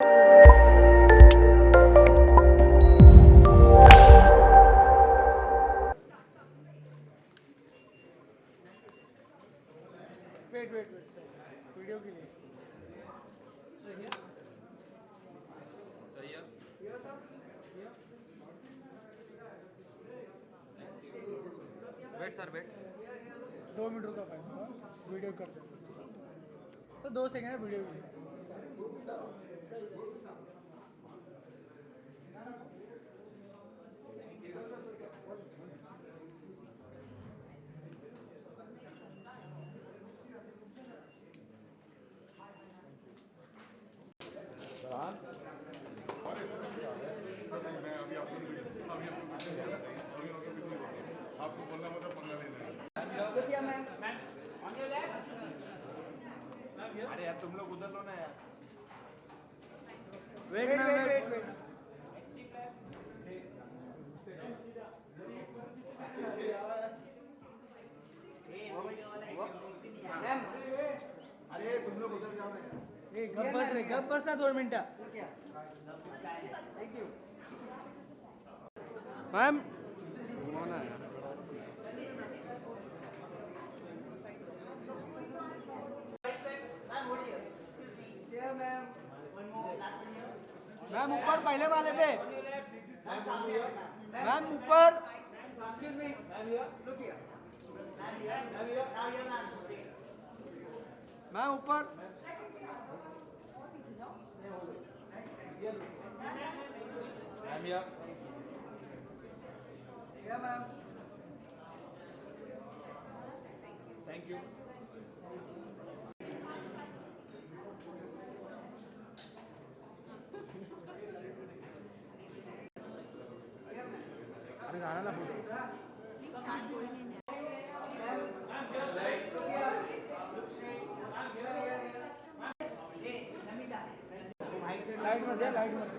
Wait wait wait sir, video के लिए सही है। Wait sir wait. 2 मिनट रुका भाई, वीडियो कर दो तो 2 सेकंड है वीडियो के लिए। आपको बोलना मतलब पंगा लेना है। अरे यार तुम लोग उधर लो ना यार। वेट वेट वेट वेट अरे तुम लोग उधर जाओ ना। गप बस ना 2 मिनट। मैम मैम ऊपर पहले वाले पे, मैम ऊपर। मैम ऊपर। मैम या थैंक यू। अरे जाना ना फोटो। लाइट मध्ये, लाइट मध्ये।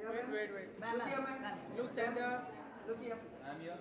Wait wait wait, look centre. Ma'am या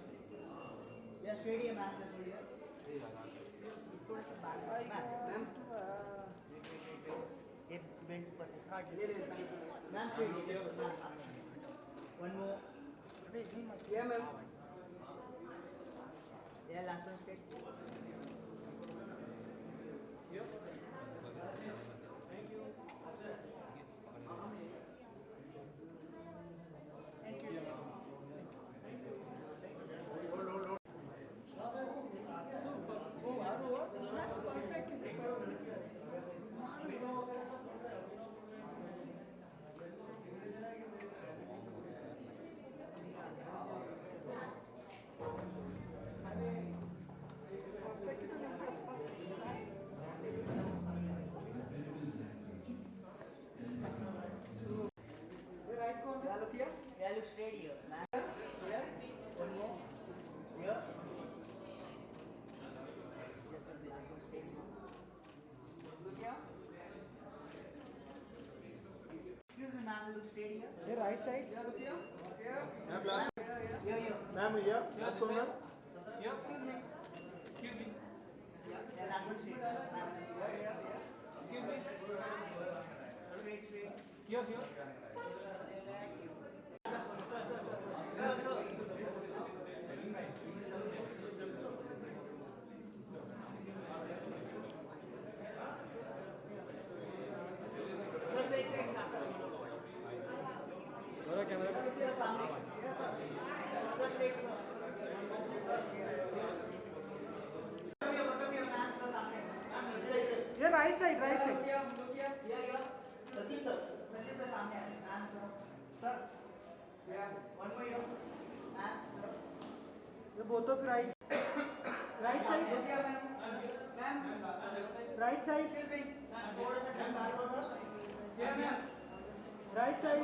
Look straight here. Here. One more. Here. Just a bit. Straight. Look here. Excuse me, ma'am. Look straight here. ये right side. Look here. Here. Ma'am last Here. Here. Ma'am या last कौन ma'am? Excuse me. Yeah, last one straight. Here. Excuse me. Straight. ये right side, right side. ये both of right, right side, right side, right side.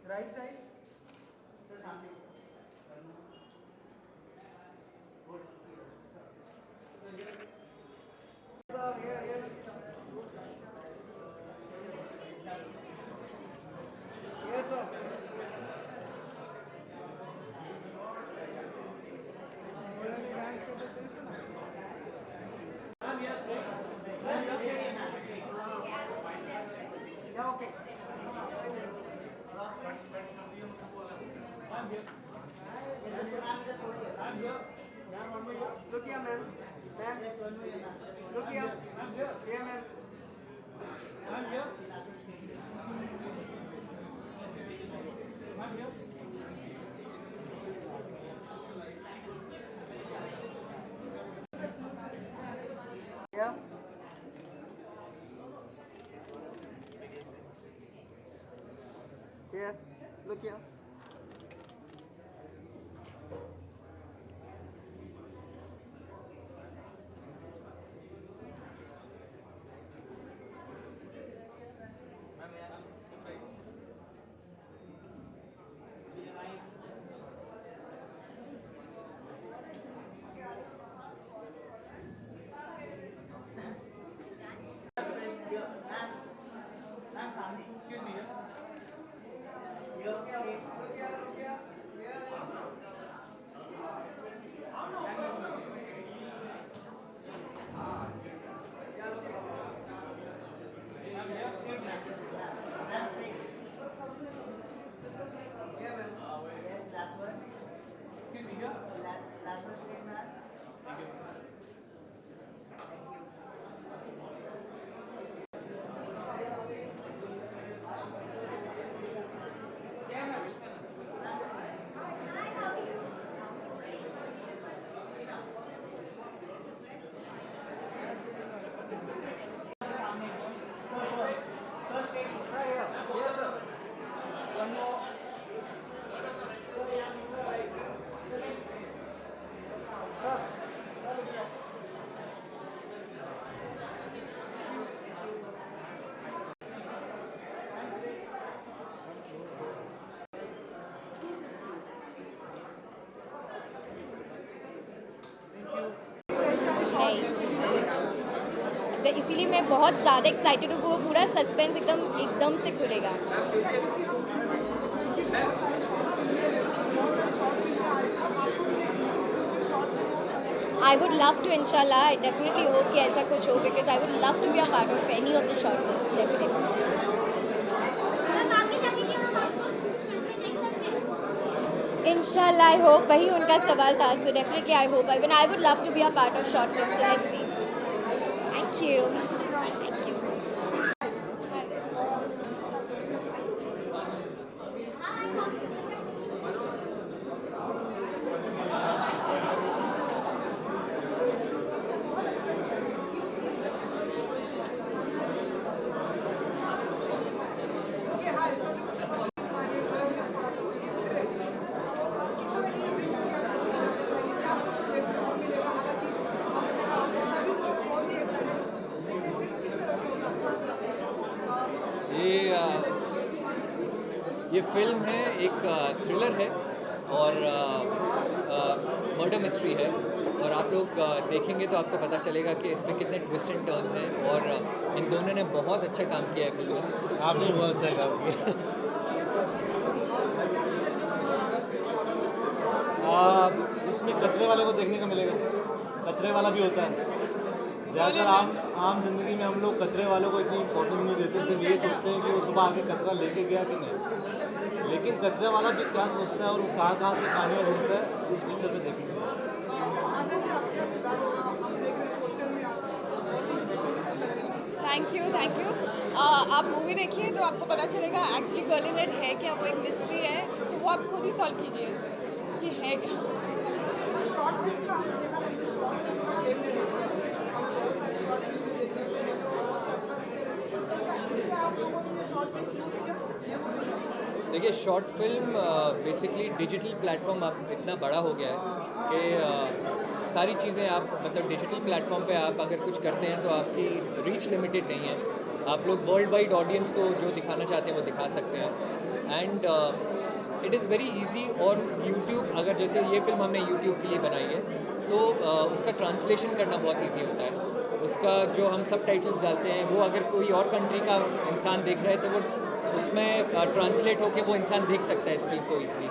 Right side Look here, ma'am. Ma'am, look here. Here, ma'am. Yeah. Here, look here. Excuse me. Excuse me. नहीं, तो इसीलिए मैं बहुत ज़्यादा excited हूँ। वो पूरा सस्पेंस एकदम से खुलेगा। I would love to, inshallah, I definitely hope कि ऐसा कुछ हो, because I would love to be a part of any of the short films, definitely. Inshallah, I hope, वही उनका सवाल था, so definitely I hope, I would love to be a part of short films, so let's see. Thank you. Thank you. ये film है, एक thriller है और murder mystery है, और आप लोग देखेंगे तो आपको पता चलेगा कि इसमें कितने ट्विस्ट एंड टर्न्स हैं, और इन दोनों ने बहुत अच्छा काम किया है फिल्म में। आपने बहुत अच्छा काम किया। इसमें कचरे वाले को देखने को मिलेगा, कचरे वाला भी होता है। ज़्यादातर आम जिंदगी में हम लोग कचरे वालों को इतनी इम्पोर्टेंस नहीं देते, सिर्फ ये सोचते हैं कि वो सुबह आके कचरा लेके गया कि नहीं, लेकिन कचरे वाला भी क्या सोचता है और वो कहाँ से खाने ढूंढता है, इस पिक्चर में देखेंगे। Thank you. आप मूवी देखिए तो आपको पता चलेगा एक्चुअली गर्ल इन रेड है क्या, वो एक मिस्ट्री है, तो वो आप खुद ही सॉल्व कीजिए कि है क्या। देखिए, short film basically digital platform अब इतना बड़ा हो गया है कि सारी चीज़ें आप मतलब डिजिटल प्लेटफॉर्म पे आप अगर कुछ करते हैं तो आपकी रीच लिमिटेड नहीं है। आप लोग वर्ल्ड वाइड ऑडियंस को जो दिखाना चाहते हैं वो दिखा सकते हैं। And it is very easy और यूट्यूब, अगर जैसे ये फिल्म हमने यूट्यूब के लिए बनाई है तो उसका ट्रांसलेशन करना बहुत इजी होता है। उसका जो हम सब टाइटल्स डालते हैं वो अगर कोई और कंट्री का इंसान देख रहा है तो वो उसमें ट्रांसलेट होकर वो इंसान देख सकता है इस फिल्म को ईजिली,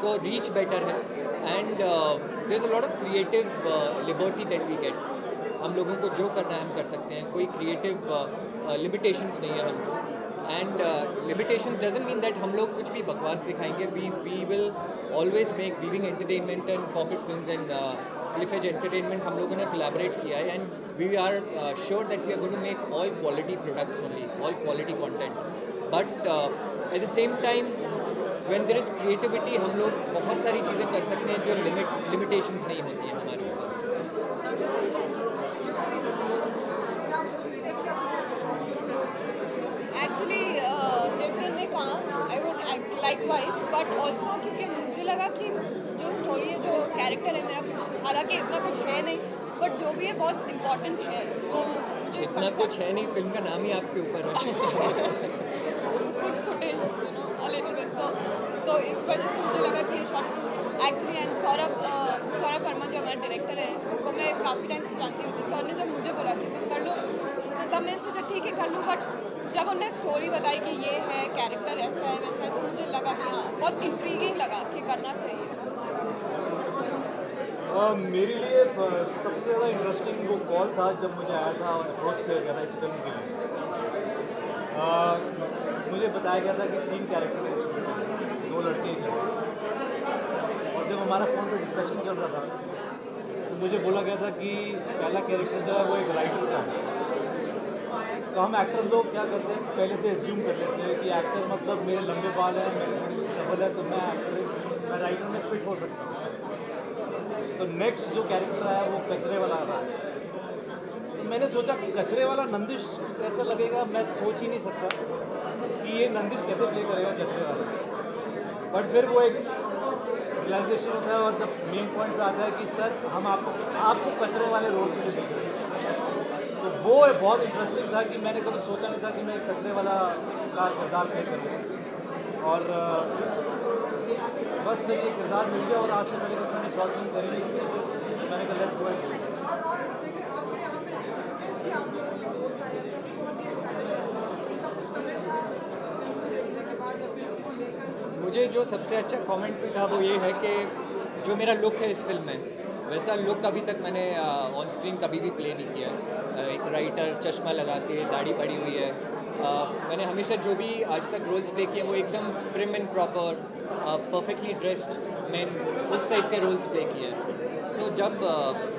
तो रीच बेटर है। And there is a lot of creative liberty that we get. हम लोगों को जो करना है हम कर सकते हैं, कोई क्रिएटिव लिमिटेशंस नहीं है हमको। And limitation doesn't mean that हम लोग कुछ भी बकवास दिखाएंगे। We will always make weaving entertainment and pocket films and cliff edge entertainment हम लोगों ने कोलैबोरेट किया है। And we are sure that we are going to make all quality products only, all quality content. But at the same time when there is creativity हम लोग बहुत सारी चीज़ें कर सकते हैं जो लिमिटेशंस नहीं होती हैं हमारे ऊपर। एक्चुअली जैसे ने कहा आई would like wise, but also क्योंकि मुझे लगा कि जो स्टोरी है, जो कैरेक्टर है मेरा, कुछ हालांकि इतना कुछ है नहीं, बट जो भी है बहुत इम्पोर्टेंट है। तो मुझे इतना कुछ है नहीं, फिल्म का नाम ही आपके ऊपर है। कुछ फुटेज लिटिल बिट, तो इस वजह से मुझे लगा कि ये short actually. And Saurabh Verma जो हमारे डायरेक्टर है उनको मैं काफ़ी टाइम से जानती हूँ, तो सर ने जब मुझे बोला कि तुम कर लो तो तब मैंने सोचा ठीक है कर लूँ। बट जब उन्होंने स्टोरी बताई कि ये है कैरेक्टर ऐसा है वैसा है, तो मुझे लगा कि हाँ बहुत इंट्रीगिंग लगा कि करना चाहिए। मेरे लिए सबसे ज़्यादा इंटरेस्टिंग वो कॉल था जब मुझे आया था और अप्रोच किया गया था इस फिल्म के लिए। मुझे बताया गया था कि 3 कैरेक्टर हैं इस फिल्म में, 2 लड़के एक लड़की। और जब हमारा फ़ोन पे डिस्कशन चल रहा था तो मुझे बोला गया था कि पहला कैरेक्टर जो है वो एक राइटर का है। तो हम एक्टर लोग क्या करते हैं, पहले से एज्यूम कर लेते हैं कि एक्टर मतलब मेरे लंबे बाल हैं, मेरी थोड़ी सी शक्ल है, तो मैं राइटर में फिट हो सकता हूँ। तो नेक्स्ट जो कैरेक्टर आया वो कचरे वाला था। तो मैंने सोचा कचरे वाला नंदिश कैसा लगेगा, मैं सोच ही नहीं सकता कि ये नंदिश कैसे प्ले करेगा कचरे वाला। बट फिर वो एक रियलाइजेशन होता है और जब मेन पॉइंट पे आता है कि सर हम आपको कचरे वाले रोल के लिए देख रहे हैं, तो वो बहुत इंटरेस्टिंग था कि मैंने कभी सोचा नहीं था कि मैं कचरे वाला का किरदार प्ले करूँ। और बस फिर ये किरदार मिल गया और आज से पहले मैंने शॉर्ट फिल्म करी नहीं, मैंने कहा let's go and do it. और देखिए आपके यहाँ पे कि आप लोगों के दोस्त आए हैं, सभी बहुत ही एक्साइटेड है, उनका कुछ कमेंट था फिल्म को देखने के बाद या फिल्म को लेकर? मुझे जो सबसे अच्छा कमेंट मिला वो ये है कि जो मेरा लुक है इस फिल्म में, वैसा लुक अभी तक मैंने ऑन स्क्रीन कभी भी प्ले नहीं किया है। एक राइटर, चश्मा लगा के, दाढ़ी पड़ी हुई है। मैंने हमेशा जो भी आज तक रोल्स प्ले किए वो एकदम prim and proper, perfectly dressed man, उस टाइप के रोल्स प्ले किए हैं। सो जब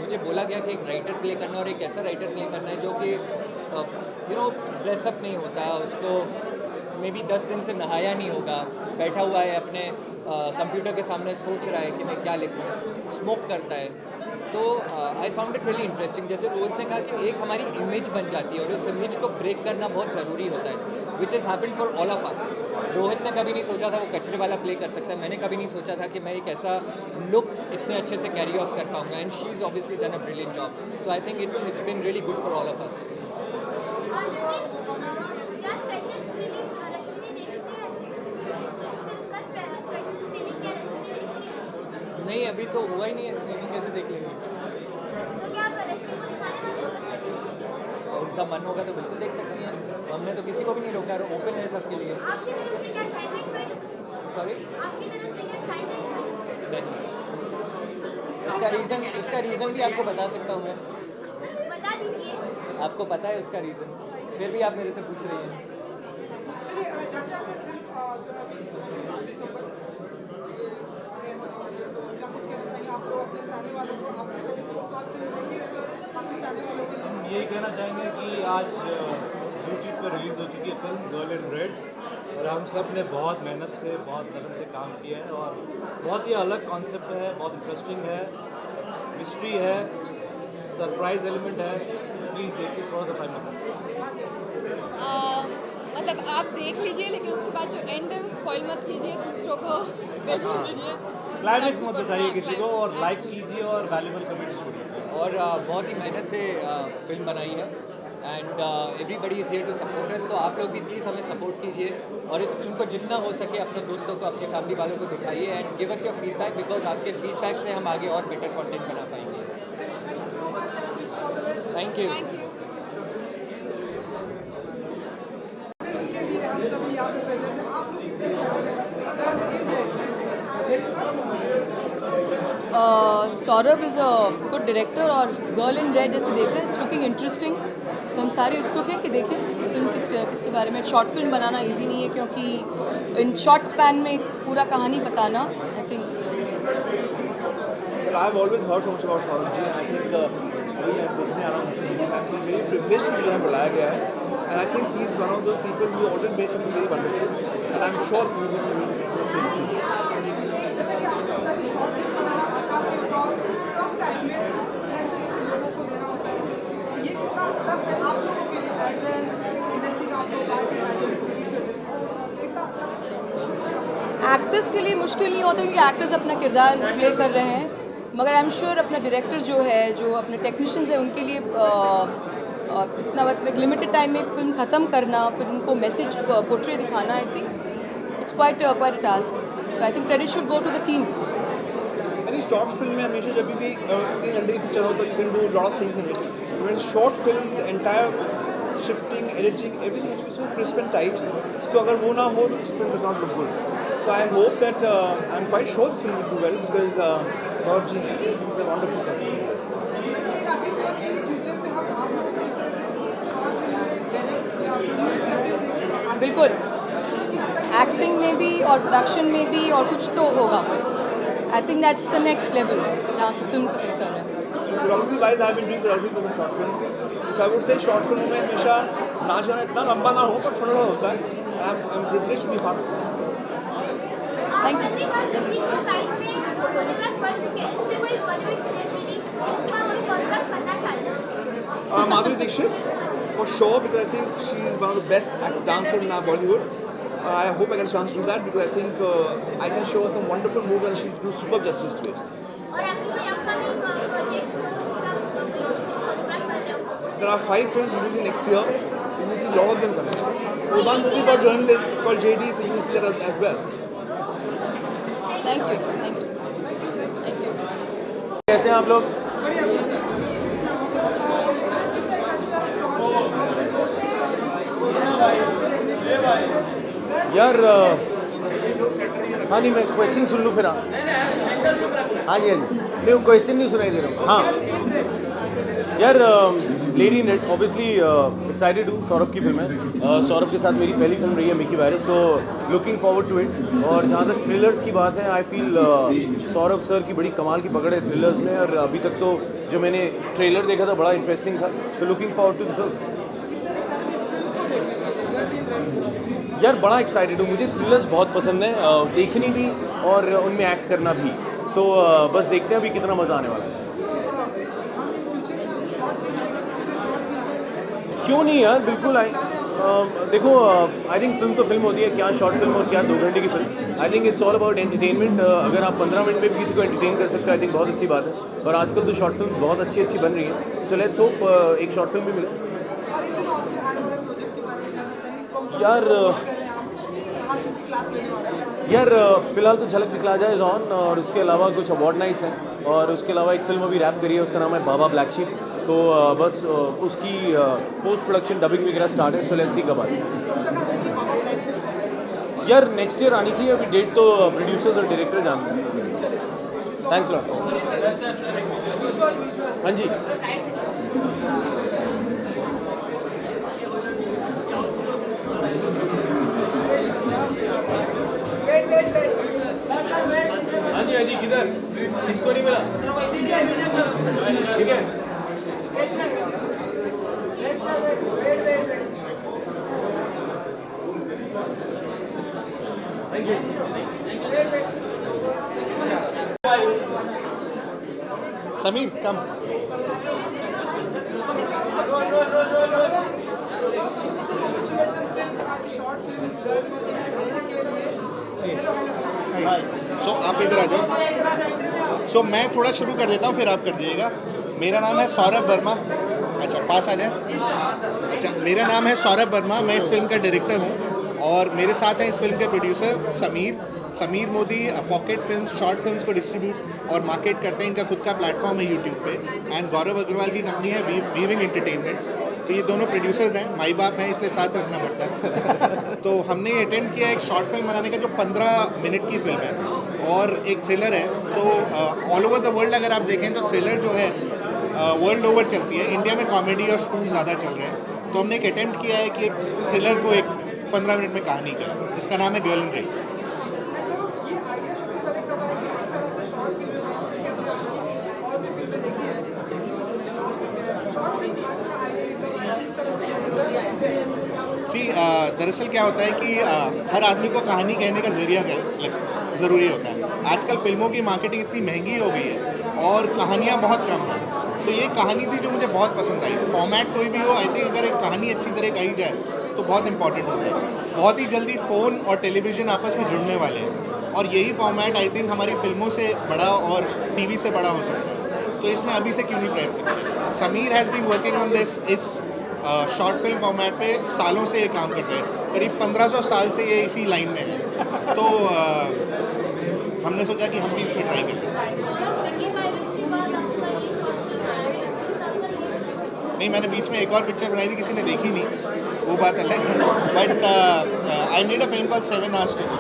मुझे बोला गया कि एक राइटर प्ले करना और एक ऐसा राइटर प्ले करना है जो कि ड्रेसअप नहीं होता, उसको मे बी 10 दिन से नहाया नहीं होगा, बैठा हुआ है अपने कंप्यूटर के सामने सोच रहा है कि मैं क्या लिखूँ, स्मोक करता है, तो I found it really interesting. जैसे रोहित ने कहा कि एक हमारी इमेज बन जाती है और उस इमेज को ब्रेक करना बहुत ज़रूरी होता है, which is happened for all of अस। रोहित ने कभी नहीं सोचा था वो कचरे वाला प्ले कर सकता है, मैंने कभी नहीं सोचा था कि मैं एक ऐसा लुक इतने अच्छे से कैरी ऑफ कर पाऊंगा। And she is obviously done a brilliant job, so I think it's been really good for all of us. नहीं, अभी तो हुआ ही नहीं है स्क्रीनिंग, कैसे देख लेंगे? उनका मन होगा तो बिल्कुल देख सकती हैं, हमने तो किसी को भी नहीं रोका, ओपन है सबके लिए। सॉरी, नहीं, इसका रीज़न भी आपको बता सकता हूँ मैं, आपको पता है उसका रीज़न, फिर भी आप मेरे से पूछ रही हैं। चलिए जाते जाते फिल्म जो है अभी दिसंबर ये आने वाली है, तो क्या कुछ कहना चाहिए आप लोग अपने चाहने वालों को, आपके सभी दोस्त आज फिल्म देखिए, आपके चाहने वालों के लिए? हम यही कहना चाहेंगे कि आज यूट्यूब पर रिलीज़ हो चुकी है फिल्म गर्ल इन रेड, और हम सब ने बहुत मेहनत से, बहुत लगन से काम किया है और बहुत ही अलग कॉन्सेप्ट है, बहुत इंटरेस्टिंग है, मिस्ट्री है, सरप्राइज एलिमेंट है। प्लीज़ देखिए, थोड़ा सा टाइम लगता है। मतलब आप देख लीजिए, लेकिन उसके बाद जो एंड है वो स्पॉइल मत कीजिए, दूसरों को देखने दीजिए, क्लाइमेक्स मत बताइए किसी को, और लाइक कीजिए और वैल्यूबल कमेंट्स छोड़िए। और बहुत ही मेहनत से फिल्म बनाई है and everybody is here to support us. तो आप लोग भी प्लीज़ हमें सपोर्ट कीजिए और इस फिल्म को जितना हो सके अपने दोस्तों को, अपनी फैमिली वालों को दिखाइए and give us your feedback, because आपके फीडबैक से हम आगे और बेटर कंटेंट बना पाएंगे. Thank you. Thank you. के लिए हम सभी यहाँ पे प्रेजेंट हैं. आप लोग कितने excited हैं? Saurabh is a good director और गर्ल इन रेड जैसे देख रहे हैं, इट्स लुकिंग इंटरेस्टिंग. तो हम सारे उत्सुक हैं कि देखें कि फिल्म किसके बारे में. शॉर्ट फिल्म बनाना इजी नहीं है क्योंकि इन शॉर्ट स्पैन में पूरा कहानी बताना I think. Well, I've always heard so much about Saurabh ji, and I think अभी मैं देखने आ रहा हूँ film. I'm feeling very privileged कि मुझे बुलाया गया है, and I think he's one of those people who always makes something very wonderful, and I'm sure he will do the same thing. जैसे कि आपको पता है कि शॉर्ट फिल्म बनाना आसान नहीं होता और कम टाइम में ऐसे लोगों को देना होता है. तो ये कितना टफ है आप लोगों के लिए एज एन इंडस्ट्री का आप लोग पार्ट है, एज एन प्रोड्यूसर कितना टफ? एक्टर्स के लिए मुश्किल नहीं होता क्योंकि एक्टर्स अपना किरदार प्ले कर रहे हैं, मगर आई एम श्योर अपना डायरेक्टर जो है, जो अपने टेक्नीशियंस हैं, उनके लिए इतना मतलब लिमिटेड टाइम में फिल्म ख़त्म करना, फिर उनको मैसेज पोर्ट्रे दिखाना, I think it's quite a task. तो I think credit should go to the team. I think short film में हमेशा जब भी 3 घंटे की पिक्चर हो तो you can do a lot of things in it. But when it's short film, the entire scripting, editing, everything has to be so crisp and tight. So अगर वो ना हो तो this film does not look good. So I hope that I'm quite sure this film will do well because Saurabh ji is a wonderful person. एक आखिरी सवाल कि future में हम आप लोगों को इस तरह के शॉर्ट फिल्म डायरेक्ट या प्रोड्यूस करते हुए बिल्कुल एक्टिंग में भी और प्रोडक्शन में भी और कुछ तो होगा. I think that's the next level जहाँ फिल्म का कंसर्न है. Choreography wise, I've been doing choreography for some short films. So I would say short film में हमेशा नाच गाना इतना लंबा ना हो पर छोटा छोटा होता है. I'm privileged to be part of it. Thank you. Madhuri Dixit, for sure, because I think she is one of the best dancers in our Bollywood. I hope I get a chance to do that because I think I can show her some wonderful moves and she'll do superb justice to it. There are 5 films releasing next year. You will see a lot of them coming. There's one movie about journalists. It's called JD, so you will see that as well. Thank you. Thank you. Thank you. कैसे हैं आप लोग? यार हाँ नहीं मैं question सुन लूँ फिर. हाँ जी हाँ जी नहीं वो क्वेश्चन नहीं सुनाई दे रहा. हाँ यार लेडी नेट ऑब्वियसली एक्साइटेड हूँ. सौरभ की फिल्म है. सौरभ के साथ मेरी पहली फिल्म रही है Mickey Virus, so looking forward to it. और जहाँ तक थ्रिलर्स की बात है, आई फील सौरभ सर की बड़ी कमाल की पकड़ है थ्रिलर्स में, और अभी तक तो जो मैंने ट्रेलर देखा था बड़ा इंटरेस्टिंग था. So looking forward to the film. यार बड़ा एक्साइटेड हूँ. मुझे थ्रिलर्स बहुत पसंद है, देखनी भी और उनमें एक्ट करना भी. सो बस देखते हैं अभी कितना मज़ा आने वाला है. क्यों नहीं यार, बिल्कुल देखो आई थिंक फिल्म तो फिल्म होती है, क्या शॉर्ट फिल्म और क्या 2 घंटे की film. I think it's all about entertainment. अगर आप 15 मिनट में भी किसी को एंटरटेन कर सकते हो, आई थिंक बहुत अच्छी बात है. और आजकल तो शॉर्ट फिल्म बहुत अच्छी अच्छी बन रही है. सो लेट्स होप एक शॉर्ट फिल्म भी मिले. यार फिलहाल तो झलक दिखला जाए ऑन, और उसके अलावा कुछ अवार्ड नाइट्स हैं, और उसके अलावा एक फिल्म अभी रैप करी है, उसका नाम है बाबा ब्लैक शीप. तो बस उसकी पोस्ट प्रोडक्शन डबिंग वगैरह स्टार्ट है. सो लेट्स सी कब आए. यार नेक्स्ट ईयर आनी चाहिए. अभी डेट तो प्रोड्यूसर्स और डायरेक्टर जानते हैं. Thanks lot. हाँ जी हाँ जी किधर किसको नहीं मिला? ठीक है. समीर कम. सो आप इधर आ जाओ. सो मैं थोड़ा शुरू कर देता हूँ, फिर आप कर दीजिएगा. मेरा नाम है सौरभ वर्मा. अच्छा पास आ जाए। अच्छा, मेरा नाम है सौरभ वर्मा, मैं इस फिल्म का डायरेक्टर हूँ और मेरे साथ हैं इस फिल्म के producer Sameer Modi. Pocket films, short films को डिस्ट्रीब्यूट और मार्केट करते हैं, इनका खुद का प्लेटफॉर्म है यूट्यूब पे। एंड गौरव अग्रवाल की कंपनी है वीविंग एंटरटेनमेंट। तो ये दोनों प्रोड्यूसर्स हैं, माई बाप हैं, इसलिए साथ रखना पड़ता है। तो हमने अटेम्प्ट किया एक शॉर्ट फिल्म बनाने का जो 15 मिनट की फिल्म है और एक थ्रिलर है। तो ऑल ओवर द वर्ल्ड अगर आप देखें तो थ्रिलर जो है वर्ल्ड ओवर चलती है, इंडिया में कॉमेडी और स्पूफ ज़्यादा चल रहे हैं। तो हमने एक अटेम्प्ट किया है कि एक थ्रिलर को एक 15 मिनट में कहानी करें, जिसका नाम है गर्ल इन रेड। ये आइडिया सबसे पहले कब आया कि इस तरह से शॉर्ट फिल्म बनाना, क्योंकि हमने आपकी और भी फिल्में देखी है, शॉर्ट फिल्म का आइडिया कब आया इस तरह से? दरअसल क्या होता है कि हर आदमी को कहानी कहने का जरिया ज़रूरी होता है। आजकल फिल्मों की मार्केटिंग इतनी महंगी हो गई है और कहानियाँ बहुत कम हैं। तो ये कहानी थी जो मुझे बहुत पसंद आई। फॉर्मेट कोई भी हो, आई थिंक अगर एक कहानी अच्छी तरह कही जाए तो बहुत इंपॉर्टेंट होता है। बहुत ही जल्दी फ़ोन और टेलीविज़न आपस में जुड़ने वाले हैं और यही फॉर्मेट आई थिंक हमारी फिल्मों से बड़ा और टीवी से बड़ा हो सकता है। तो इसमें अभी से क्यों नहीं प्रयत्न करें। Sameer has been working on this इस शॉर्ट फिल्म फॉर्मेट पे सालों से ये काम करते हैं, करीब 1500 साल से ये इसी लाइन में है। तो हमने सोचा कि हम भी इसमें ट्राई करते हैं। नहीं, मैंने बीच में एक और पिक्चर बनाई थी, किसी ने देखी नहीं, वो बात अलग है। But I need a film called 7 Hours to Go।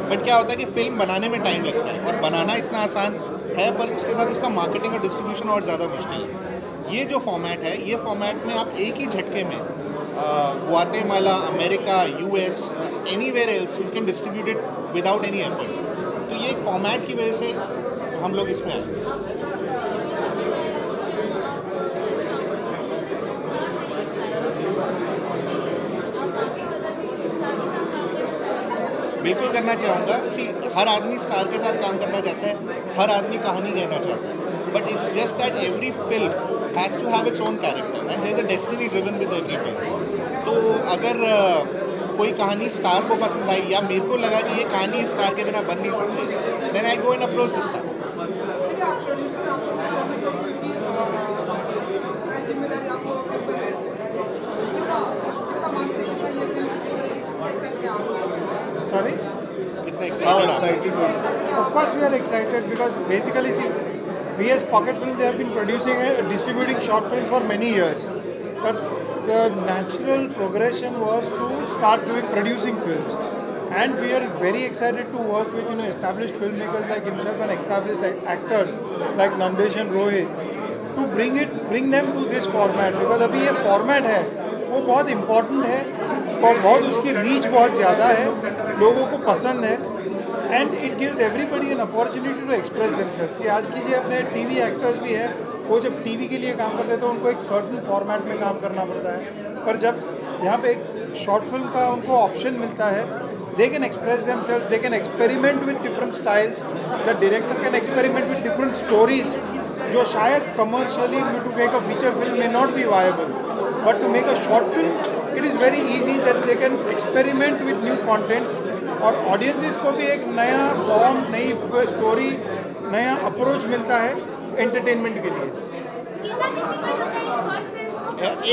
But क्या होता है कि फ़िल्म बनाने में टाइम लगता है और बनाना इतना आसान है, पर उसके साथ उसका मार्केटिंग और डिस्ट्रीब्यूशन और ज़्यादा मुश्किल है। ये जो फॉर्मेट है, ये फॉर्मेट में आप एक ही झटके में Guatemala, America, US, anywhere else you can distribute it without any effort. तो ये एक फॉर्मेट की वजह से हम लोग इसमें आए। बिल्कुल करना चाहूँगा। हर आदमी स्टार के साथ काम करना चाहता है, हर आदमी कहानी कहना चाहता है, but it's just that every film has to have its own character and there is a destiny driven with every film. तो अगर कोई कहानी स्टार को पसंद आई या मेरे को लगा कि ये कहानी स्टार के बिना बन नहीं सकती, then I go and approach the star. ठीक है, आप प्रोड्यूसर, आपको बताना चाहूँगी कि शायद जिम्मेदारी आपको कितना मानते हैं कि ये फिल्म कितना एक्साइटेड है आप? Sorry? कितना excited Of course we are excited because basically see, we as Pocket Films have been producing and distributing short films for many years. But the natural progression was to start producing films. And we are very excited to work with established filmmakers like himself and established actors like Nandesh and Rohit to bring them to this format, because अभी ये format है वो बहुत important है और बहुत उसकी reach बहुत ज़्यादा है, लोगों को पसंद है and it gives everybody an opportunity to express themselves. कि आज कीजिए अपने टीवी एक्टर्स भी हैं, वो जब टीवी के लिए काम करते हैं तो उनको एक सर्टन फॉर्मेट में काम करना पड़ता है, पर जब यहाँ पे एक शॉर्ट फिल्म का उनको ऑप्शन मिलता है, they can express themselves, they can experiment with different styles, the director can experiment with different stories जो शायद commercially to make a feature film may not be viable, but to make a short film it is very easy that they can experiment with new content और audiences को भी एक नया form, नई story, नया approach मिलता है entertainment के लिए।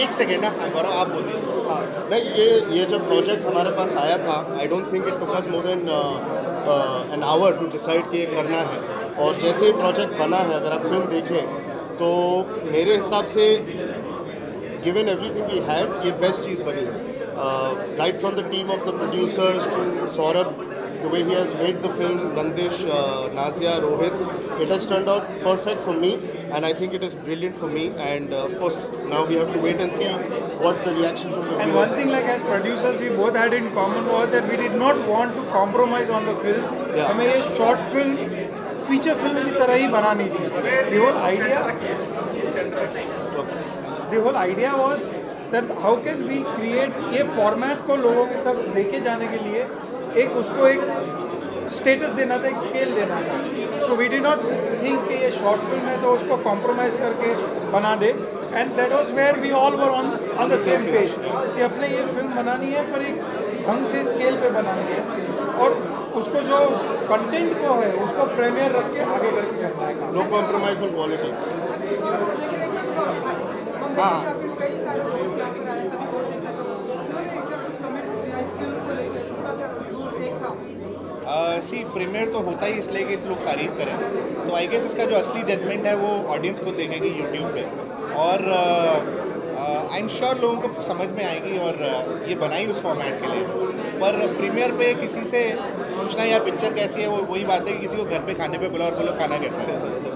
एक सेकेंड ना गौरव, आप बोलिए। नहीं, ये जब प्रोजेक्ट हमारे पास आया था, I don't think it took us more than an hour to decide कि ये करना है। और जैसे ही प्रोजेक्ट बना है, अगर आप फिल्म देखें तो मेरे हिसाब से गिवन एवरीथिंग वी हैड, ये बेस्ट चीज़ बनी है। Right from the team of the producers to Saurabh, the way he has made the film, Nandish, Nazia, Rohit, it has turned out perfect for me, and I think it is brilliant for me. And of course, now we have to wait and see what the reactions from the viewers. And one thing, like as producers, we both had in common was that we did not want to compromise on the film. हमें ये short film, feature film की तरह ही बनानी थी. The whole idea was that how can we create ये format को लोगों की तरफ लेके जाने के लिए एक उसको एक स्टेटस देना था, एक स्केल देना था। So we did not think कि ये शॉर्ट फिल्म है तो उसको कॉम्प्रोमाइज़ करके बना दे, and that was where we all were on the same page कि अपने ये फिल्म बनानी है पर एक ढंग से स्केल पे बनानी है और उसको जो कंटेंट को है उसको प्रीमियर रख के आगे करके करना है काम। No compromise on quality. हाँ, सी प्रीमियर तो होता ही इसलिए कि लोग तारीफ करें, तो आई गेस इसका जो असली जजमेंट है वो ऑडियंस को देखेगी यूट्यूब पे, और आई एम श्योर लोगों को समझ में आएगी, और ये बनाई उस फॉर्मेट के लिए। पर प्रीमियर पे किसी से पूछना यार पिक्चर कैसी है, वो वही बात है कि किसी को घर पे खाने पे बुला और बोलो खाना कैसा है,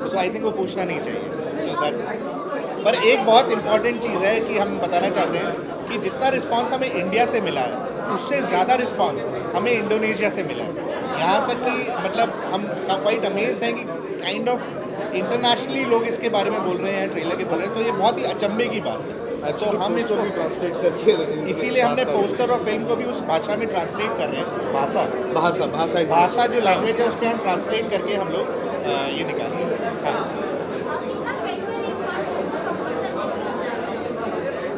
सो आई थिंक वो पूछना नहीं चाहिए। सो दैट्स, पर एक बहुत इंपॉर्टेंट चीज़ है कि हम बताना चाहते हैं कि जितना रिस्पांस हमें इंडिया से मिला है उससे ज़्यादा रिस्पांस हमें इंडोनेशिया से मिला है। यहाँ तक कि मतलब हम क्वाइट अमेज्ड हैं कि काइंड ऑफ इंटरनेशनली लोग इसके बारे में बोल रहे हैं, ट्रेलर के बोल रहे हैं, तो ये बहुत ही अचंभे की बात है। तो हम इसको ट्रांसलेट करके इसीलिए हमने पोस्टर और फिल्म को भी उस भाषा में ट्रांसलेट कर रहे हैं। भाषा जो लैंग्वेज है उसमें हम ट्रांसलेट करके हम लोग ये निकाल रहे हैं। हाँ,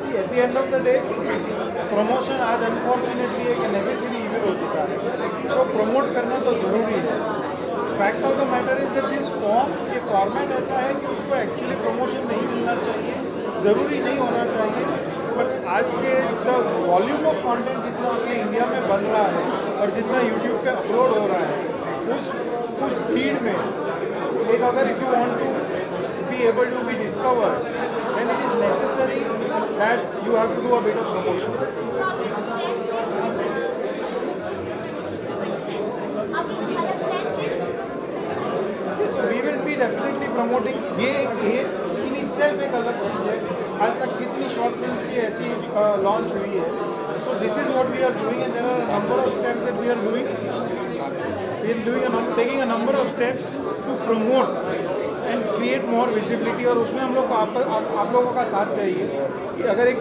see at the end of the day promotion आज अनफॉर्चुनेटली एक नेसेसरी इवेंट हो चुका है, सो प्रमोट करना तो ज़रूरी है। Fact of the matter is that this ये फॉर्मेट ऐसा है कि उसको एक्चुअली प्रमोशन नहीं मिलना चाहिए, ज़रूरी नहीं होना चाहिए, बट आज के द वॉल्यूम ऑफ कंटेंट जितना अपने इंडिया में बन रहा है और जितना यूट्यूब पे अपलोड हो रहा है, उस फीड में एक अगर if you want to be able to be discovered then it is necessary that you have to do a bit of promotion. So we will be definitely promoting. ये in itself एक अलग चीज़ है, आज तक कितनी शॉर्ट फिल्म की ऐसी launch हुई है। So this is what we are doing and there are number of steps that we are doing taking a number of steps to promote and create more visibility, और उसमें हम लोग को आप लोगों का साथ चाहिए कि अगर एक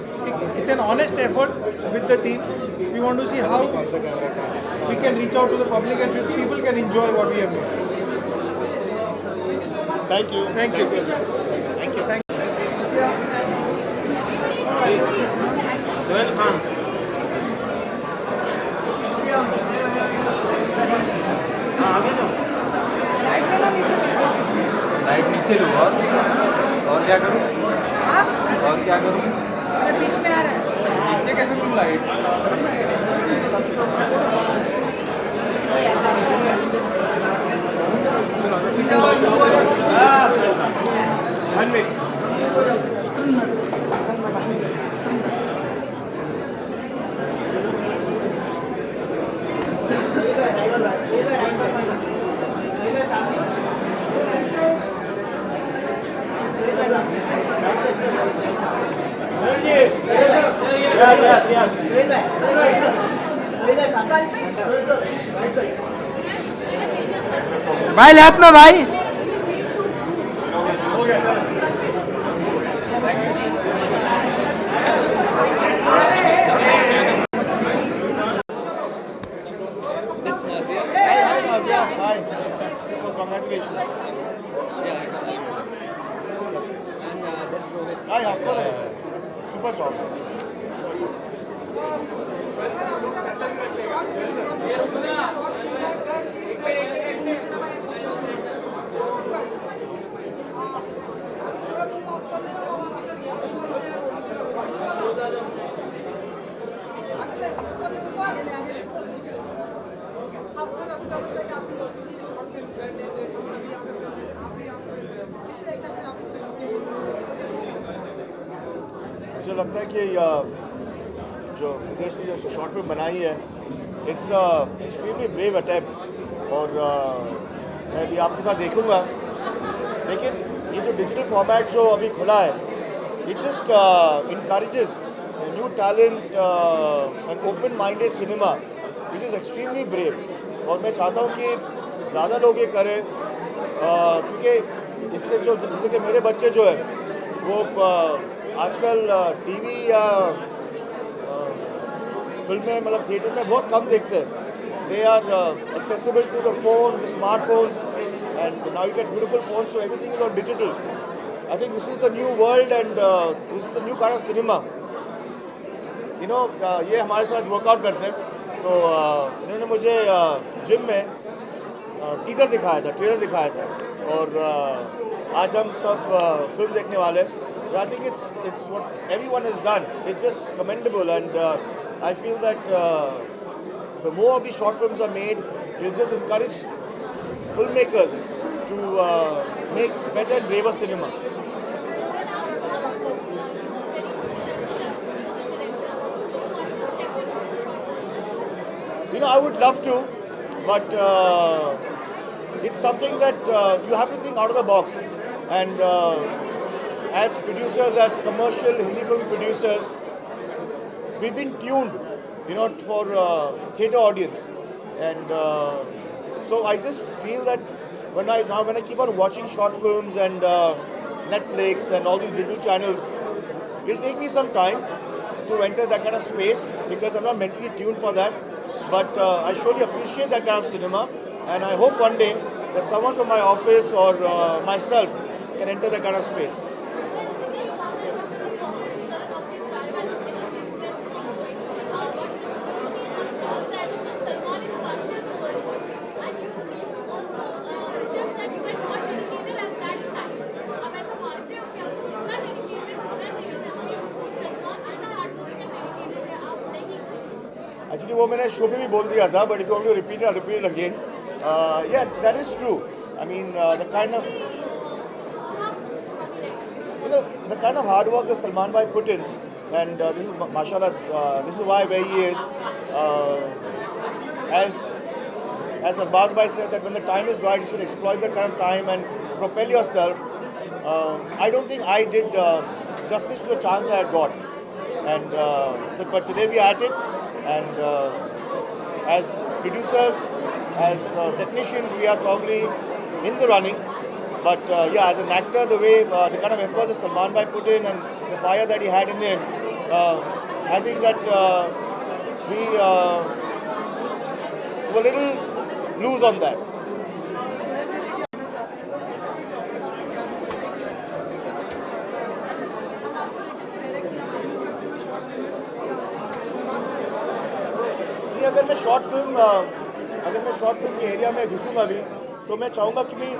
it's an honest effort with the team, we want to see how we can reach out to the public and people can enjoy what we have made. Thank you. Thank you, thank you, thank you. Light नीचे लूँ और क्या करूँ? और क्या करूँ? बीच में आ रहा है। नीचे कैसे तुम लाइट? भाई लेफ्ट में भाई। Hi. Super, congratulations. Hi, of course. Super job. मुझे लगता है कि जो नितेश ने जो शॉर्ट फिल्म बनाई है इट्स एक्सट्रीमली ब्रेव अटेम्प्ट, और मैं भी आपके साथ देखूंगा। लेकिन ये जो डिजिटल फॉर्मेट जो अभी खुला है, it just encourages new talent and open minded cinema, which is extremely brave. और मैं चाहता हूँ कि ज़्यादा लोग ये करें, क्योंकि इससे जो जैसे कि मेरे बच्चे जो है वो आजकल टीवी या फिल्में मतलब थिएटर में बहुत कम देखते हैं। They are accessible to the phone, the smartphones, and now you get beautiful phones, so everything is on digital. I think this is the new world and this is the new kind of cinema. You know, ये हमारे साथ workout करते हैं, तो इन्होंने मुझे gym में teaser दिखाया था, ट्रेलर दिखाया था, और आज हम सब फिल्म देखने वाले। But I think it's what everyone has done. It's just commendable, and I feel that the more of these short films are made, It'll just encourage filmmakers to make better and braver cinema. You know, I would love to, but it's something that you have to think out of the box. And as producers, as commercial Hindi film producers, we've been tuned, you know, for theatre audience. And so I just feel that when I keep on watching short films and Netflix and all these digital channels, it'll take me some time to enter that kind of space because I'm not mentally tuned for that. But I surely appreciate that kind of cinema, and I hope one day that someone from my office or myself can enter that kind of space. Actually, वो मैंने show में भी बोल दिया था, but if you want me to repeat it, I'll repeat it again. Yeah, that is true. I mean, the kind of the kind of hard work that Salman Bhai put in, and this is mashallah, this is why where he is. As Abbas Bhai said, that when the time is right, you should exploit that kind of time and propel yourself. I don't think I did justice to the chance I had got, and but today we are at it. And as producers, as technicians, we are probably in the running. But yeah, as an actor, the way, the kind of efforts that Salman Bhai put in and the fire that he had in him, I think that we were a little loose on that. अगर मैं short film के area में घुसूँगा भी तो मैं चाहूँगा कि मैं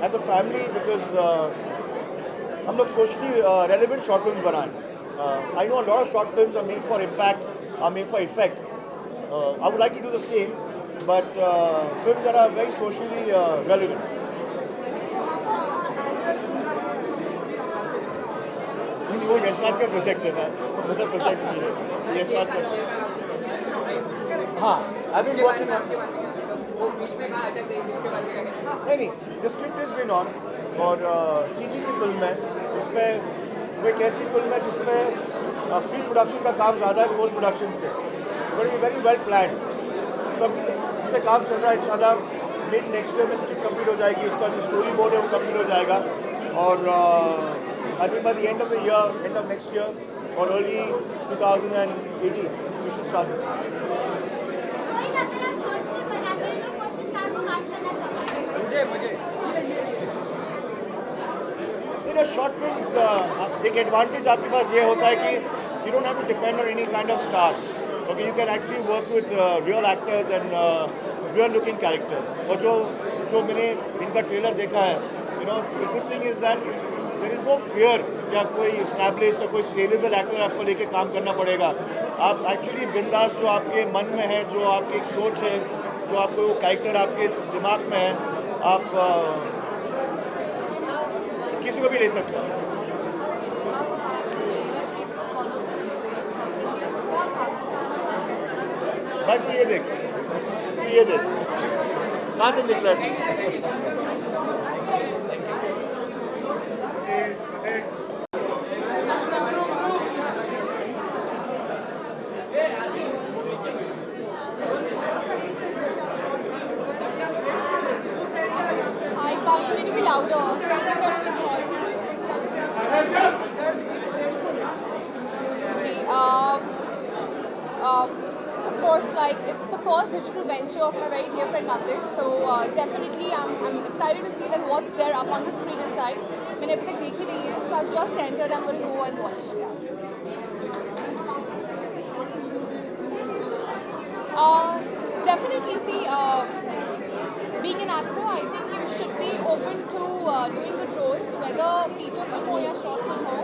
एज अ फैमिली बिकॉज हम लोग सोशली रेलिवेंट शॉर्ट फिल्म्स बनाएं. I know a lot of short films are made for impact, are made for effect. I would like to do the same, but films are very socially relevant. वो यशराज का project है ना, मेरा project नहीं है, यशराज का. हाँ, अभी वर्किंग नहीं, the script is been on और सीजी की फिल्म है. उसमें वो एक ऐसी फिल्म है जिसमें प्री प्रोडक्शन का काम ज़्यादा है पोस्ट प्रोडक्शन से. But very well plan. तो अभी इस पर काम चल रहा है. इंशाल्लाह मिड नेक्स्ट ईयर में स्क्रिप्ट कंप्लीट हो जाएगी. उसका जो स्टोरी बोर्ड है वो कंप्लीट हो जाएगा. और I think by the end of the year, end of next year और early 2018 we should start. Short films एक एडवांटेज आपके पास ये होता है कि you don't have to depend on any kind of star. Okay, you can actually work with real actors and real looking characters. और जो मैंने इनका ट्रेलर देखा है, you know, the good thing is that there is no fear क्या कोई established या कोई सेलेबल एक्टर आपको लेके काम करना पड़ेगा. आप एक्चुअली बिंदास जो आपके मन में है, जो आपकी एक सोच है, जो आपको वो कैरेक्टर आपके दिमाग में है, आप किसी को भी ले सकते हैं. बाकी ये देख कहाँ से निकला है. Of course, like it's the first digital venture of my very dear friend Nandish, so definitely I'm excited to see that what's there up on the screen inside. मैंने अभी तक देखी नहीं है, so I've just entered. I'm going to go and watch. Yeah. Definitely see. Being an actor, I think you should be open to doing good roles, whether feature film हो या short film हो.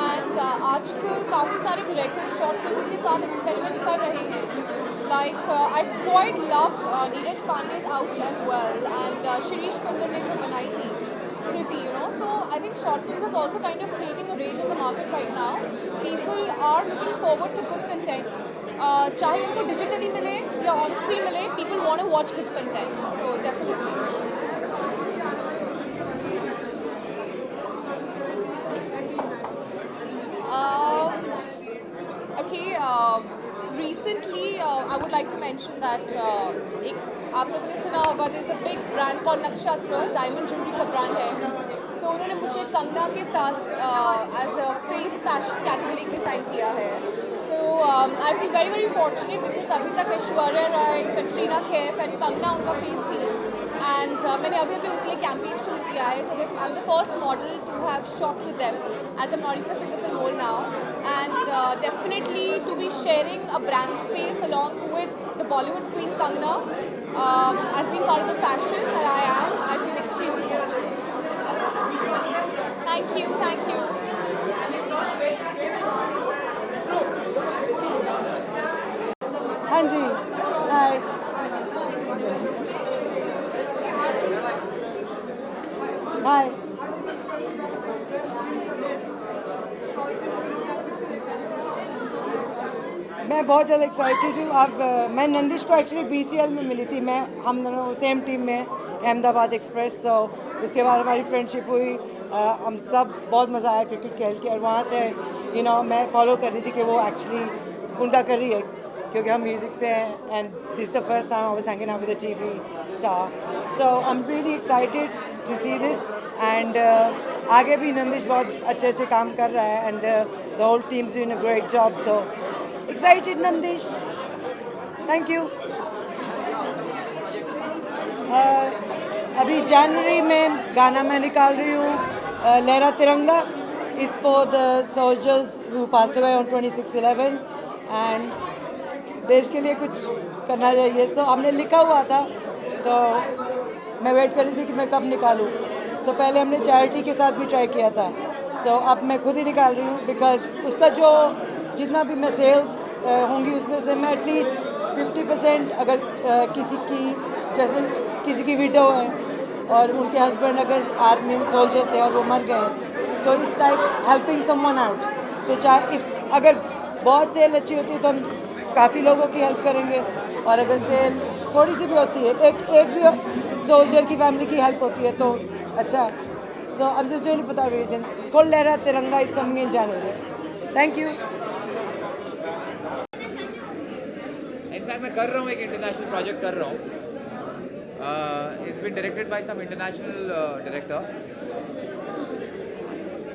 And आजकल काफ़ी सारे director short films के साथ experiment कर रहे हैं. like I quite loved Neeraj Pandey's Ouch as well, and Shirish Kundar ne jo बनाई थी Kriti, you know. So I think short films is also kind of creating a rage in the market right now. People are looking forward to good content. चाहे उनको digitally मिले या on screen मिले, people want to watch good content. So definitely. Recently, I would like to mention that एक आप लोगों ने सुना होगा there's a big brand called Nakshatra, diamond jewelry का brand है. So उन्होंने मुझे कंगना के साथ as a face fashion category के sign किया है. So I feel very fortunate because अभी तक ऐश्वर्या राय, कटरीना कैफ and कंगना उनका face थी. And मैंने अभी उनके लिए कैंपेन शूट किया है. So that's I'm the first model to have shot with them, as I'm not even a single film role now. And definitely to be sharing a brand space along with the Bollywood queen Kangana as being part of the fashion that I am, I feel extremely fortunate. Thank you. हाँ जी, हाय. हाय. मैं बहुत ज़्यादा excited हूँ. अब मैं नंदिश को actually BCL में मिली थी. हम दोनों सेम टीम में अहमदाबाद एक्सप्रेस. सो उसके बाद हमारी फ्रेंडशिप हुई. हम सब बहुत मज़ा आया क्रिकेट खेल के. और वहाँ से मैं फॉलो कर रही थी कि वो एक्चुअली उनका कर रही है क्योंकि हम म्यूज़िक से हैं. And this the first time I was hanging out with a TV star. So I am really excited to see this. And आगे भी नंदिश बहुत अच्छे काम कर रहा है. And the whole team's doing a great job. So excited Nandish. Thank you. अभी जनवरी में गाना मैं निकाल रही हूँ. लहरा तिरंगा is for the soldiers who passed away on 26/11. And देश के लिए कुछ करना चाहिए. सो हमने लिखा हुआ था तो मैं वेट कर रही थी कि मैं कब निकालूं. सो पहले हमने चैरिटी के साथ भी ट्राई किया था. सो अब मैं खुद ही निकाल रही हूँ बिकॉज उसका जो जितना भी मैं सेल्स होंगी उसमें से मैं एटलीस्ट 50% अगर किसी की विडो है और उनके हस्बैंड अगर आर्मी में सोल्जर थे और वो मर गए तो it's like helping someone out. तो चाहे अगर बहुत सेल अच्छी होती है तो हम काफ़ी लोगों की हेल्प करेंगे. और अगर सेल थोड़ी सी भी होती है एक भी सोल्जर की फैमिली की हेल्प होती है तो अच्छा. So I am just doing for that reason. It's called Lehra Tiranga. Is coming in January. Thank you. In fact मैं कर रहा हूँ एक इंटरनेशनल प्रोजेक्ट कर रहा हूँ. It's been directed by some international director.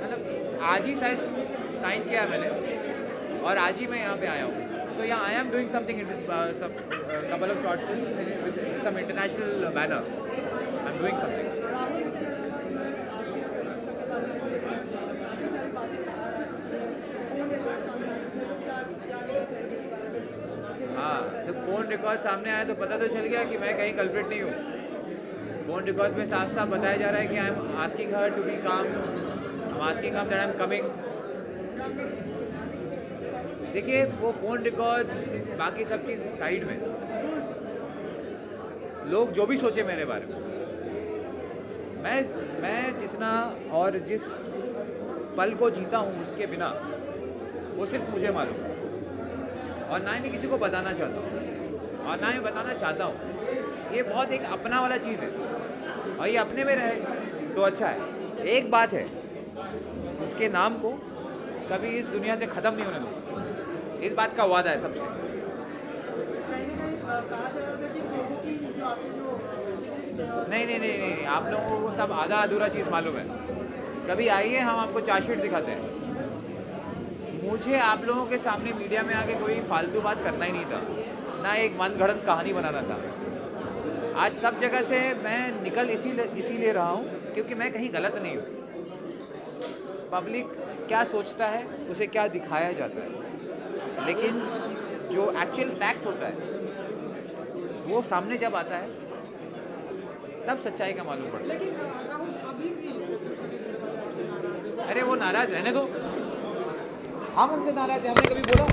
मतलब आज ही साइन किया मैंने और आज ही मैं यहाँ पे आया हूँ. So yeah, I am doing something, some couple of short films with some international banner. I'm doing something. हाँ, जब फोन रिकॉर्ड सामने आया तो पता तो चल गया कि मैं कहीं कल्प्रिट नहीं हूँ. फोन रिकॉर्ड में साफ साफ बताया जा रहा है कि I am asking her to be calm. I am asking her that I am coming. देखिए वो फ़ोन रिकॉर्ड्स बाकी सब चीज़ साइड में. लोग जो भी सोचे मेरे बारे में, मैं जितना और जिस पल को जीता हूँ उसके बिना वो सिर्फ मुझे मालूम है. और ना ही मैं किसी को बताना चाहता हूँ और ना ही बताना चाहता हूँ. ये बहुत एक अपना वाला चीज़ है और ये अपने में रहे तो अच्छा है. एक बात है, उसके नाम को कभी इस दुनिया से ख़त्म नहीं होने दूँ. इस बात का वादा है सबसे. नहीं, आप लोगों को वो सब आधा अधूरा चीज़ मालूम है. कभी आइए, हम आपको चार्जशीट दिखाते हैं. मुझे आप लोगों के सामने मीडिया में आके कोई फालतू बात करना ही नहीं था, ना एक मनगढ़ंत कहानी बनाना था. आज सब जगह से मैं निकल इसीलिए रहा हूँ क्योंकि मैं कहीं गलत नहीं हूँ. पब्लिक क्या सोचता है उसे क्या दिखाया जाता है, लेकिन जो एक्चुअल फैक्ट होता है वो सामने जब आता है तब सच्चाई का मालूम पड़ता है. अरे वो नाराज़ रहने दो. हम उनसे नाराज़ हैं, हमने कभी बोला?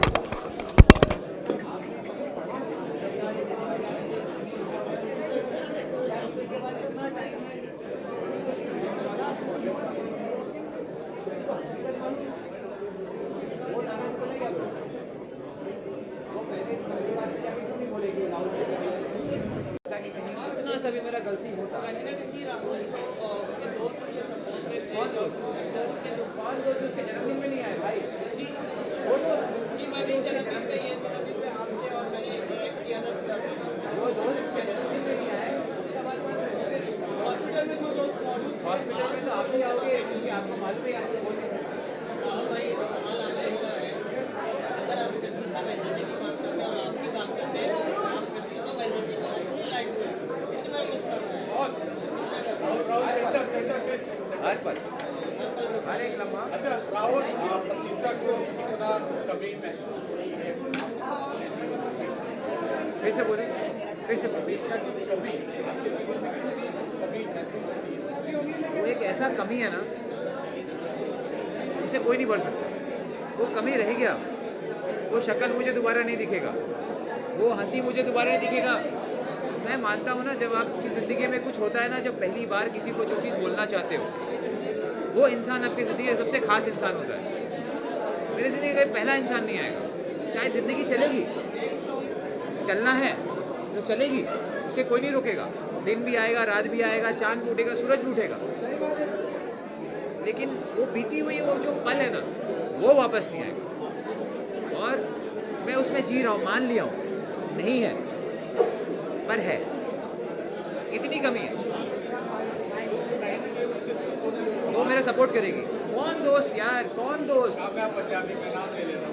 इतना सा भी मेरा गलती होता कौन दोस्त उसके जन्मदिन में नहीं आए भाई वो दोस्त वो दोस्त उसके जन्मदिन में नहीं आए उसका बात हॉस्पिटल में तो आप ही आओगे क्योंकि आपको मालूम है आपको बोल हर पल हर एक लम्हा। अच्छा राहुल, प्रतीक्षा को कितना कमी महसूस हुई है? फिर से बोले फिर से प्रतीक्षा की कमी आपके जीवन में कितनी कमी महसूस होती है? वो एक ऐसा कमी है ना जिसे कोई नहीं भर सकता। वो कमी रह गया, वो शक्ल मुझे दोबारा नहीं दिखेगा, वो हंसी मुझे दोबारा नहीं दिखेगा। मैं मानता हूँ ना, जब आपकी ज़िंदगी में कुछ होता है ना, जब पहली बार किसी को जो चीज़ बोलना चाहते हो, वो इंसान आपकी ज़िंदगी का सबसे खास इंसान होता है। मेरी ज़िंदगी का पहला इंसान नहीं आएगा। शायद ज़िंदगी चलेगी, चलना है तो चलेगी, उसे कोई नहीं रोकेगा। दिन भी आएगा, रात भी आएगा, चांद भी उठेगा, सूरज भी उठेगा, लेकिन वो बीती हुई वो जो पल है ना, वो वापस नहीं आएगा। और मैं उसमें जी रहा हूँ, मान लिया हूँ, नहीं है पर है, इतनी कमी है। वो मेरा सपोर्ट करेगी। कौन दोस्त यार, कौन दोस्त,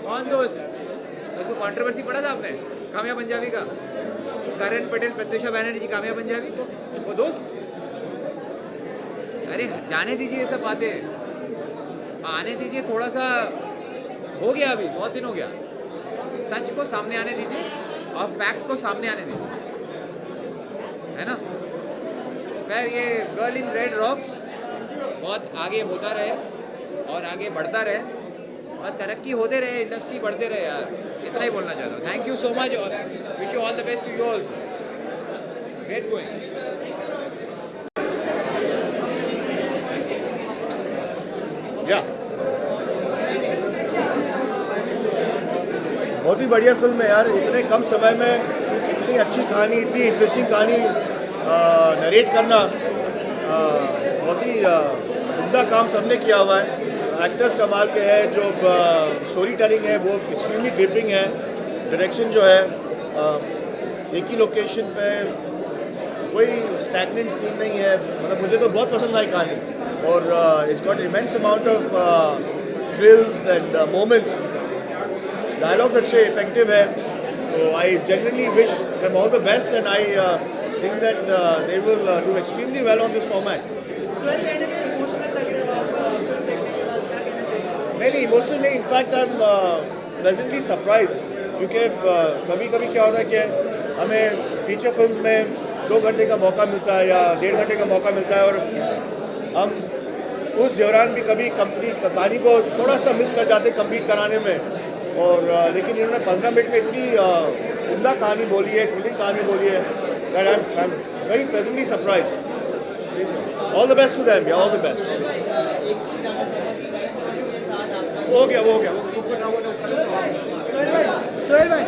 कौन दोस्त? उसको कंट्रोवर्सी पढ़ा था आपने कामया पंजाबी का, करण पटेल, प्रत्युषा बैनर्जी, कामया पंजाबी, वो दोस्त? अरे जाने दीजिए ये सब बातें, आने दीजिए, थोड़ा सा हो गया, अभी बहुत दिन हो गया। सच को सामने आने दीजिए और फैक्ट को सामने आने दीजिए, है ना? फिर ये गर्ल इन रेड रॉक्स बहुत आगे होता रहे और आगे बढ़ता रहे और तरक्की होते रहे, इंडस्ट्री बढ़ते रहे यार। इतना ही बोलना चाहता हूँ। Thank you so much, wish you all the best to you also. Get going. या बहुत ही बढ़िया फिल्म है यार। इतने कम समय में इतनी अच्छी कहानी, इतनी इंटरेस्टिंग कहानी नरेट करना, बहुत ही उम्दा काम सबने किया हुआ है। एक्टर्स कमाल के हैं, जो स्टोरी टेलिंग है वो एक्सट्रीमली ग्रिपिंग है। डायरेक्शन जो है, एक ही लोकेशन पे कोई स्टैगनेंट सीन नहीं है। मतलब मुझे तो बहुत पसंद आई कहानी और it's got immense amount of thrills and moments. Dialogues अच्छे इफेक्टिव है, तो I genuinely wish them all the best and I think that they will do extremely well on this format. नहीं, इमोशनल नहीं, in fact I am pleasantly surprise, क्योंकि कभी कभी क्या होता है कि हमें फीचर फिल्म्स में 2 घंटे का मौका मिलता है या 1.5 घंटे का मौका मिलता है और हम उस दौरान भी कभी कहानी को थोड़ा सा मिस कर जाते कंप्लीट कराने में। और लेकिन इन्होंने 15 मिनट में इतनी उम्दा कहानी बोली है, थ्रिलिंग कहानी बोली है, that I am very pleasantly surprised. All the best to them, all the best. हो गया। सोहेल भाई